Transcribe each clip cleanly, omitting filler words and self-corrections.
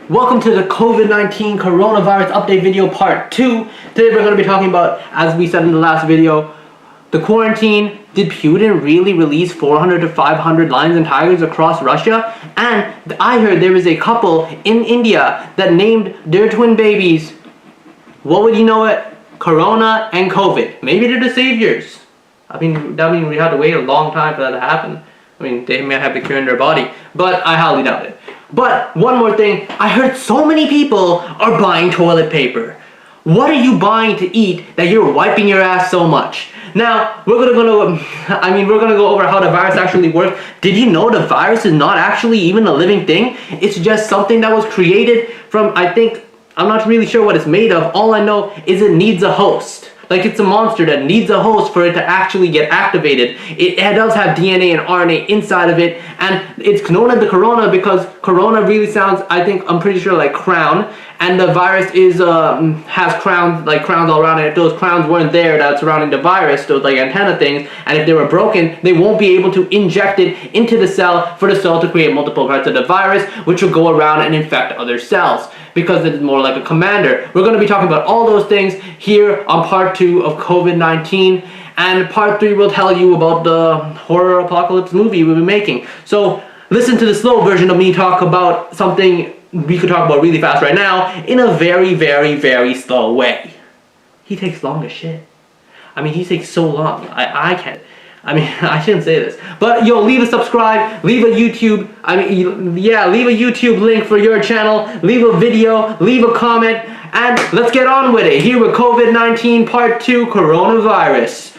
Welcome to the COVID-19 coronavirus update video part 2. Today we're going to be talking about, as we said in the last video, the quarantine. Did Putin really release 400 to 500 lions and tigers across Russia? And I heard there was a couple in India that named their twin babies, what would you know it? Corona and COVID. Maybe they're the saviors. That means we had to wait a long time for that to happen. They may have the cure in their body, but I highly doubt it. But one more thing, I heard so many people are buying toilet paper. What are you buying to eat that you're wiping your ass so much? Now, we're gonna go over how the virus actually works. Did you know the virus is not actually even a living thing? It's just something that was created from, I'm not really sure what it's made of. All I know is it needs a host. Like, it's a monster that needs a host for it to actually get activated. It does have DNA and RNA inside of it, and it's known as the corona because corona really sounds, I'm pretty sure, like crown, and the virus has crowns, like crowns all around it. If those crowns weren't there that's surrounding the virus, those like antenna things, and if they were broken, they won't be able to inject it into the cell for the cell to create multiple parts of the virus, which will go around and infect other cells, because it's more like a commander. We're going to be talking about all those things here on part 2 of COVID-19, and part 3 will tell you about the horror apocalypse movie we'll be making. So listen to the slow version of me talk about something we could talk about really fast right now in a very, very, very slow way. He takes long as shit. He takes so long. I can't. I shouldn't say this, but yo, leave a subscribe, leave a YouTube, leave a YouTube link for your channel, leave a video, leave a comment, and let's get on with it. Here with COVID-19 Part 2 Coronavirus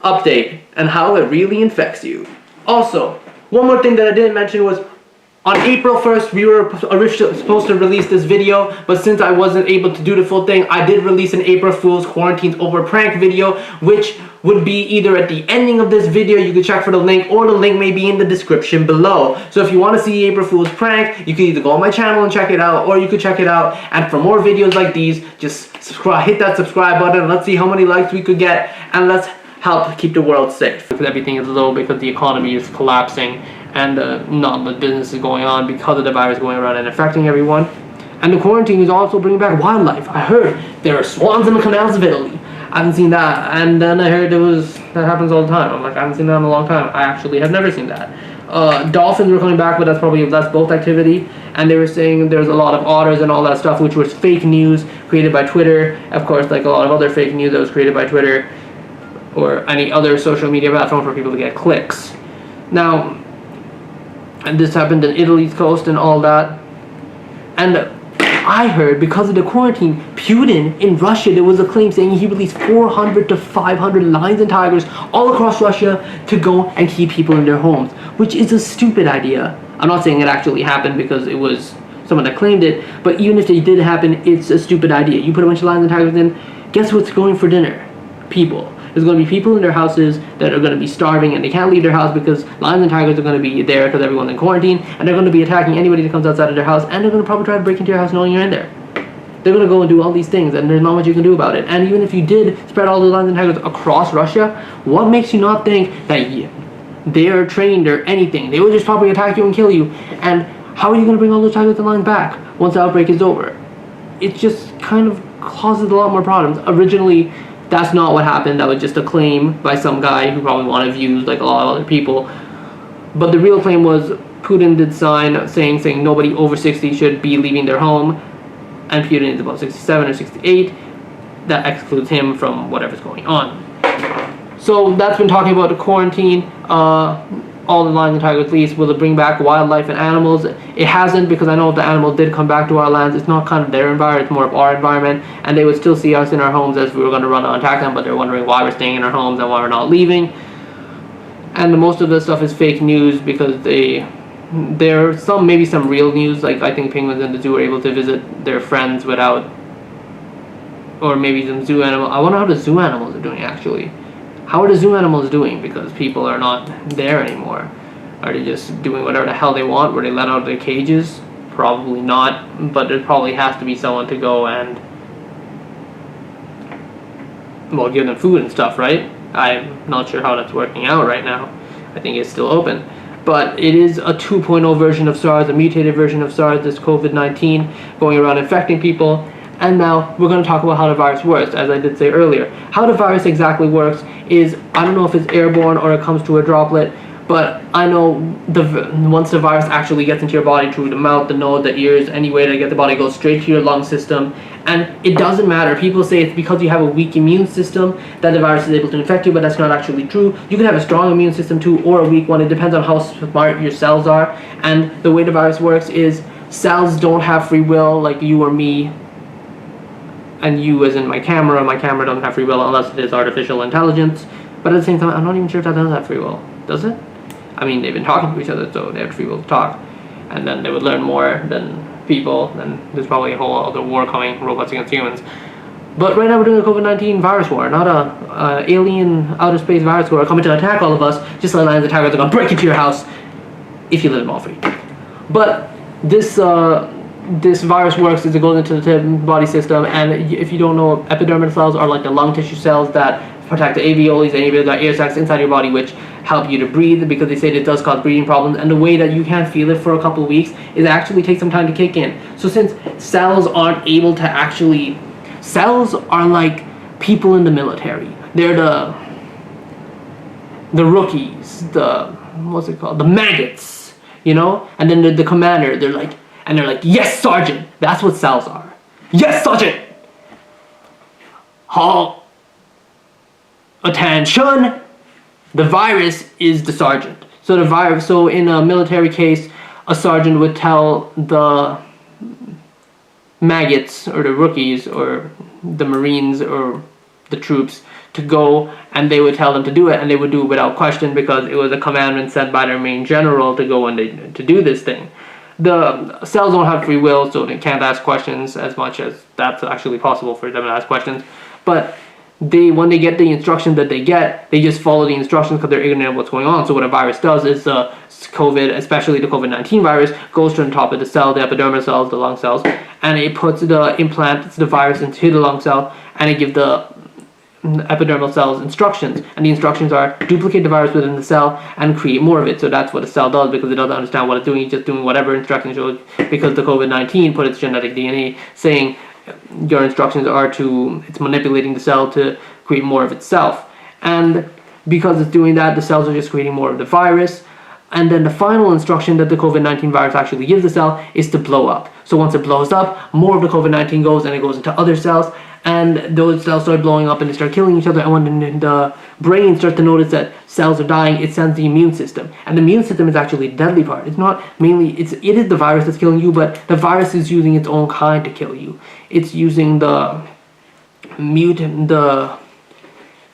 Update and how it really infects you. Also, one more thing that I didn't mention was, on April 1st, we were originally supposed to release this video, but since I wasn't able to do the full thing, I did release an April Fool's Quarantines Over prank video, which would be either at the ending of this video, you can check for the link, or the link may be in the description below. So if you want to see April Fool's prank, you can either go on my channel and check it out, or you could check it out. And for more videos like these, just subscribe, hit that subscribe button, and let's see how many likes we could get, and let's help keep the world safe. Because everything is low because the economy is collapsing, and not much business is going on because of the virus going around and affecting everyone. And the quarantine is also bringing back wildlife. I heard there are swans in the canals of Italy. I haven't seen that. And then I heard that happens all the time. I'm like, I haven't seen that in a long time. I actually have never seen that. Dolphins were coming back, but that's probably less boat activity. And they were saying there's a lot of otters and all that stuff, which was fake news created by Twitter. Of course, like a lot of other fake news that was created by Twitter or any other social media platform for people to get clicks. Now, and this happened in Italy's coast and all that. And I heard because of the quarantine, Putin in Russia, there was a claim saying he released 400 to 500 lions and tigers all across Russia to go and keep people in their homes, which is a stupid idea. I'm not saying it actually happened because it was someone that claimed it, but even if it did happen, it's a stupid idea. You put a bunch of lions and tigers in, guess what's going for dinner? People. There's going to be people in their houses that are going to be starving and they can't leave their house because lions and tigers are going to be there because everyone's in quarantine, and they're going to be attacking anybody that comes outside of their house, and they're going to probably try to break into your house knowing you're in there. They're going to go and do all these things, and there's not much you can do about it. And even if you did spread all the lions and tigers across Russia, what makes you not think that they are trained or anything? They will just probably attack you and kill you. And how are you going to bring all those tigers and lions back once the outbreak is over? It just kind of causes a lot more problems. Originally, that's not what happened. That was just a claim by some guy who probably wanted views like a lot of other people. But the real claim was Putin did sign saying nobody over 60 should be leaving their home. And Putin is about 67 or 68. That excludes him from whatever's going on. So that's been talking about the quarantine. All the lions and tigers released. Will it bring back wildlife and animals? It hasn't, because I know if the animals did come back to our lands, it's not kind of their environment, it's more of our environment, and they would still see us in our homes as we were going to run and attack them, but they're wondering why we're staying in our homes and why we're not leaving. And most of this stuff is fake news because there are maybe some real news, like I think penguins in the zoo are able to visit their friends without, or maybe some zoo animal. I wonder how the zoo animals are doing actually. How are the zoo animals doing? Because people are not there anymore. Are they just doing whatever the hell they want? Were they let out of their cages? Probably not, but there probably has to be someone to go and, well, give them food and stuff, right? I'm not sure how that's working out right now. I think it's still open. but it is a 2.0 version of SARS, a mutated version of SARS, this COVID-19, going around infecting people. And now we're going to talk about how the virus works, as I did say earlier. How the virus exactly works is, I don't know if it's airborne or it comes through a droplet, but I know once the virus actually gets into your body through the mouth, the nose, the ears, any way to get the body, goes straight to your lung system. And it doesn't matter. People say it's because you have a weak immune system that the virus is able to infect you, but that's not actually true. You can have a strong immune system too, or a weak one. It depends on how smart your cells are. And the way the virus works is cells don't have free will like you or me. And you as in my camera doesn't have free will unless it is artificial intelligence. But at the same time, I'm not even sure if that does have free will. Does it? I mean, they've been talking to each other, so they have free will to talk. And then they would learn more than people. Then there's probably a whole other war coming, robots against humans. But right now we're doing a COVID-19 virus war, not a alien outer space virus war coming to attack all of us, just like aliens attackers are going to break into your house if you live in Malfrey. But this virus works is it goes into the body system, and if you don't know, epidermal cells are like the lung tissue cells that protect the alveoli, and you've got air sacs inside your body which help you to breathe, because they say it does cause breathing problems, and the way that you can't feel it for a couple of weeks is actually takes some time to kick in. So since cells aren't able to actually, cells are like people in the military. They're the rookies, the maggots, you know, and then the commander, they're like, yes, Sergeant! That's what cells are. Yes, Sergeant! Halt! Attention! The virus is the sergeant. So in a military case, a sergeant would tell the maggots, or the rookies, or the Marines, or the troops to go, and they would tell them to do it, and they would do it without question because it was a commandment sent by their main general to go and to do this thing. The cells don't have free will, so they can't ask questions as much as that's actually possible for them to ask questions. But when they get the instructions that they get, they just follow the instructions because they're ignorant of what's going on. So what a virus does is COVID, especially the COVID-19 virus, goes to the top of the cell, the epidermal cells, the lung cells, and it puts the implant, the virus, into the lung cell, and it gives the epidermal cells instructions, and the instructions are duplicate the virus within the cell and create more of it. So that's what the cell does, because it doesn't understand what it's doing. It's just doing whatever instructions shows, because the COVID-19 put its genetic DNA saying your instructions are it's manipulating the cell to create more of itself. And because it's doing that, the cells are just creating more of the virus. And then the final instruction that the COVID-19 virus actually gives the cell is to blow up. So once it blows up, more of the COVID-19 goes, and it goes into other cells, and those cells start blowing up and they start killing each other. And when the brain starts to notice that cells are dying, it sends the immune system. And the immune system is actually the deadly part. It's not mainly, it is the virus that's killing you, but the virus is using its own kind to kill you. It's using the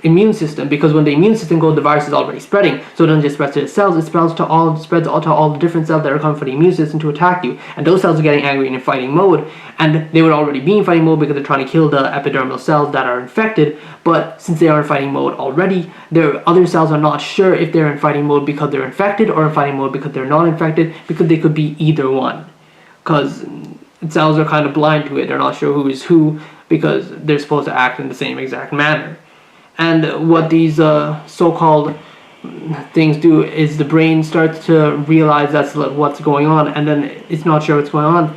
immune system, because when the immune system goes, the virus is already spreading, so it doesn't just spread to the cells, it spreads to all the different cells that are coming from the immune system to attack you, and those cells are getting angry and in fighting mode, and they would already be in fighting mode because they're trying to kill the epidermal cells that are infected. But since they are in fighting mode already, their other cells are not sure if they're in fighting mode because they're infected or in fighting mode because they're not infected, because they could be either one, because cells are kind of blind to it. They're not sure who is who because they're supposed to act in the same exact manner. And what these so-called things do is the brain starts to realize that's what's going on, and then it's not sure what's going on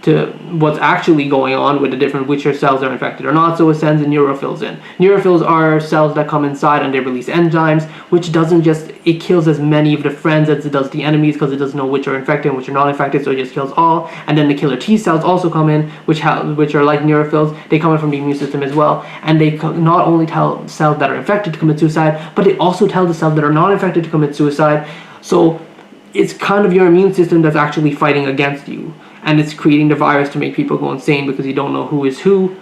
to what's actually going on with the different which your cells are infected or not, so it sends the neutrophils in. Neutrophils are cells that come inside and they release enzymes, which doesn't just, it kills as many of the friends as it does the enemies, because it doesn't know which are infected and which are not infected, so it just kills all. And then the killer T cells also come in, which are like neutrophils. They come in from the immune system as well, and they not only tell cells that are infected to commit suicide, but they also tell the cells that are not infected to commit suicide. So it's kind of your immune system that's actually fighting against you. And it's creating the virus to make people go insane because you don't know who is who,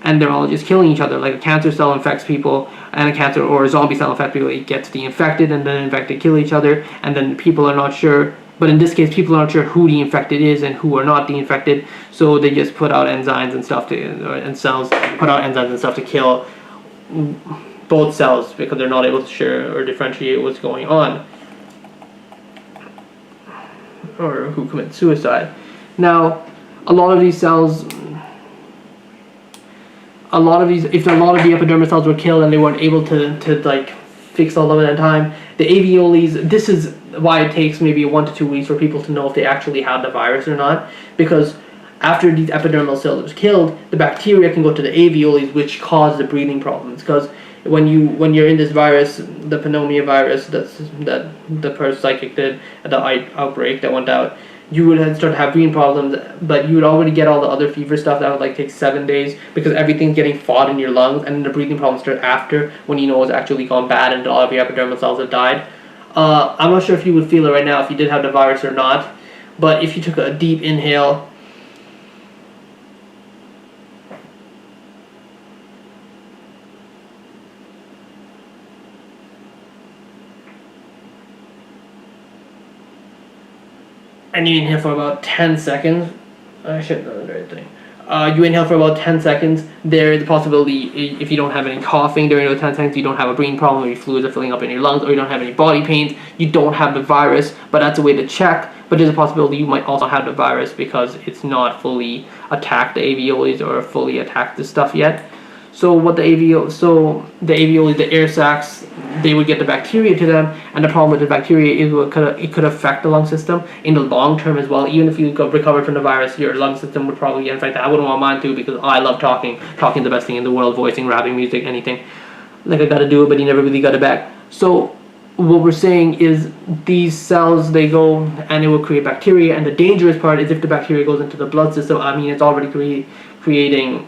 and they're all just killing each other. Like a cancer cell infects people, and a cancer or a zombie cell infects people. It gets the infected, and then the infected kill each other, and then people are not sure. But in this case, people aren't sure who the infected is and who are not the infected, so they just put out enzymes and stuff and cells put out enzymes and stuff to kill both cells because they're not able to share or differentiate what's going on, or who commits suicide. Now, a lot of these cells, if a lot of the epidermal cells were killed and they weren't able to fix all of it in time. The alveoles, this is why it takes maybe 1 to 2 weeks for people to know if they actually had the virus or not, because after these epidermal cells are killed, the bacteria can go to the alveoles, which cause the breathing problems. Because when you're in this virus, the pneumonia virus that the parapsychic did at the outbreak that went out, you would start to have breathing problems, but you would already get all the other fever stuff that would like take 7 days, because everything's getting fought in your lungs, and then the breathing problems start after, when you know it's actually gone bad and all of your epidermal cells have died. I'm not sure if you would feel it right now if you did have the virus or not, but if you took a deep inhale, and you inhale for about 10 seconds. I should know the right thing. You inhale for about 10 seconds. There is a possibility, if you don't have any coughing during those 10 seconds, you don't have a breathing problem, or your fluids are filling up in your lungs, or you don't have any body pains, you don't have the virus, but that's a way to check. But there's a possibility you might also have the virus because it's not fully attacked the alveoles or fully attacked the stuff yet. So the alveoli, the air sacs, they would get the bacteria to them, and the problem with the bacteria is it could affect the lung system in the long term as well. Even if you got recovered from the virus, your lung system would probably get infected. I wouldn't want mine to, because I love talking. Talking is the best thing in the world, voicing, rapping, music, anything. Like, I gotta do it, but you never really got it back. So what we're saying is these cells, they go and it will create bacteria, and the dangerous part is if the bacteria goes into the blood system. I mean, it's already creating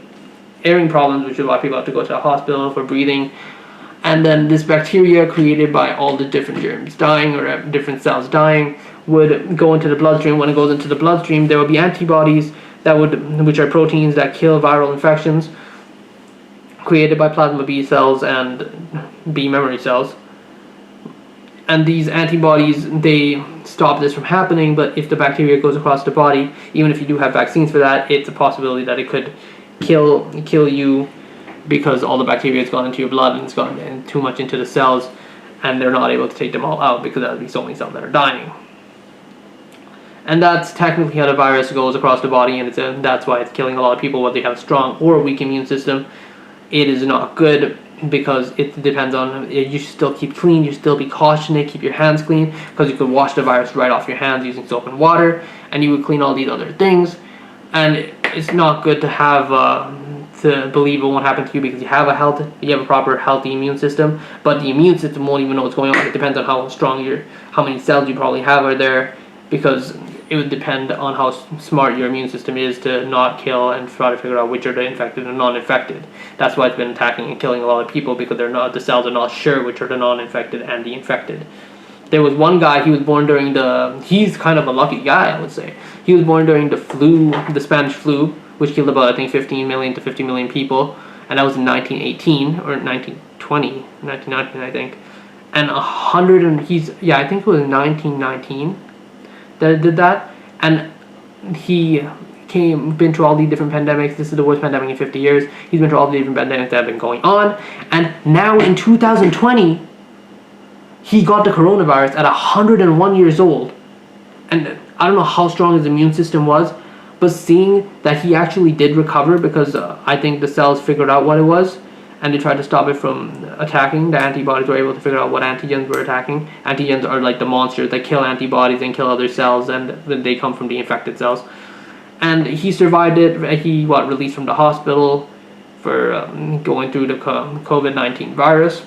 airing problems, which is why people have to go to the hospital for breathing. And then this bacteria, created by all the different germs dying, or different cells dying, would go into the bloodstream. When it goes into the bloodstream, there will be antibodies which are proteins that kill viral infections, created by plasma B cells and B memory cells. And these antibodies, they stop this from happening. But if the bacteria goes across the body, even if you do have vaccines for that, it's a possibility that it could kill you, because all the bacteria has gone into your blood and it's gone too much into the cells, and they're not able to take them all out, because there would be so many cells that are dying. And that's technically how the virus goes across the body, and that's why it's killing a lot of people, whether you have a strong or a weak immune system. It is not good, because it depends on, you should still keep clean, you should still be cautious, keep your hands clean, because you could wash the virus right off your hands using soap and water, and you would clean all these other things. And it's not good to have to believe it won't happen to you, because you have a proper healthy immune system, but the immune system won't even know what's going on. It depends on how strong how many cells you probably have are there, because it would depend on how smart your immune system is to not kill and try to figure out which are the infected and non-infected. That's why it's been attacking and killing a lot of people, because the cells are not sure which are the non-infected and the infected. There was one guy, he was born during he's kind of a lucky guy, I would say. He was born during the Spanish flu, which killed about, I think, 15 million to 50 million people. And that was in 1918, or 1919, I think. And I think it was 1919 that it did that. And he been through all these different pandemics. This is the worst pandemic in 50 years. He's been through all the different pandemics that have been going on. And now in 2020, he got the coronavirus at 101 years old. And I don't know how strong his immune system was, but seeing that he actually did recover, because I think the cells figured out what it was, and they tried to stop it from attacking. The antibodies were able to figure out what antigens were attacking. Antigens are like the monsters that kill antibodies and kill other cells, and then they come from the infected cells. And he survived it. He released from the hospital for going through the COVID-19 virus.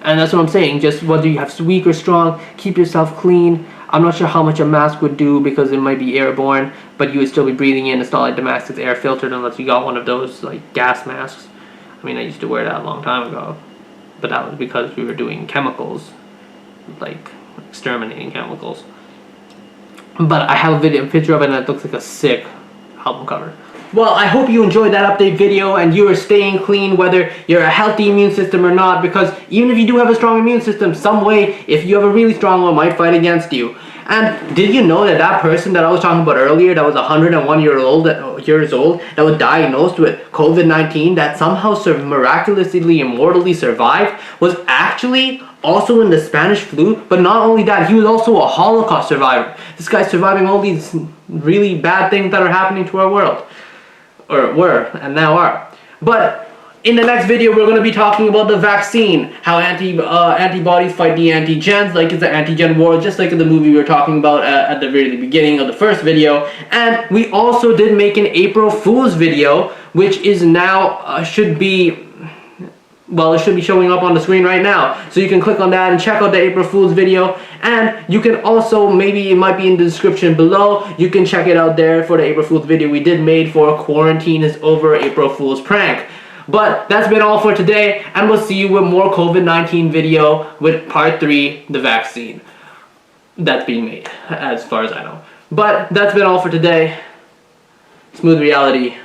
And that's what I'm saying. Just whether you have weak or strong, keep yourself clean. I'm not sure how much a mask would do, because it might be airborne, but you would still be breathing in. It's not like the mask is air filtered unless you got one of those like gas masks. I mean, I used to wear that a long time ago, but that was because we were doing chemicals, like exterminating chemicals. But I have a picture of it, and it looks like a sick album cover. Well, I hope you enjoyed that update video and you are staying clean, whether you're a healthy immune system or not, because even if you do have a strong immune system, some way, if you have a really strong one, might fight against you. And did you know that person that I was talking about earlier, that was 101 years old, that was diagnosed with COVID-19, that somehow miraculously, immortally survived, was actually also in the Spanish flu? But not only that, he was also a Holocaust survivor. This guy's surviving all these really bad things that are happening to our world. Or were, and now are. But In the next video, we're going to be talking about the vaccine, how antibodies fight the antigens, like it's an antigen war, just like in the movie we were talking about at the very beginning of the first video. And we also did make an April Fool's video, which is now, should be, well, it should be showing up on the screen right now. So you can click on that and check out the April Fool's video. And you can also, maybe it might be in the description below, you can check it out there for the April Fool's video we did made for Quarantine is Over April Fool's Prank. But that's been all for today, and we'll see you with more COVID-19 video with part 3, the vaccine. That's being made, as far as I know. But that's been all for today. Smooth reality.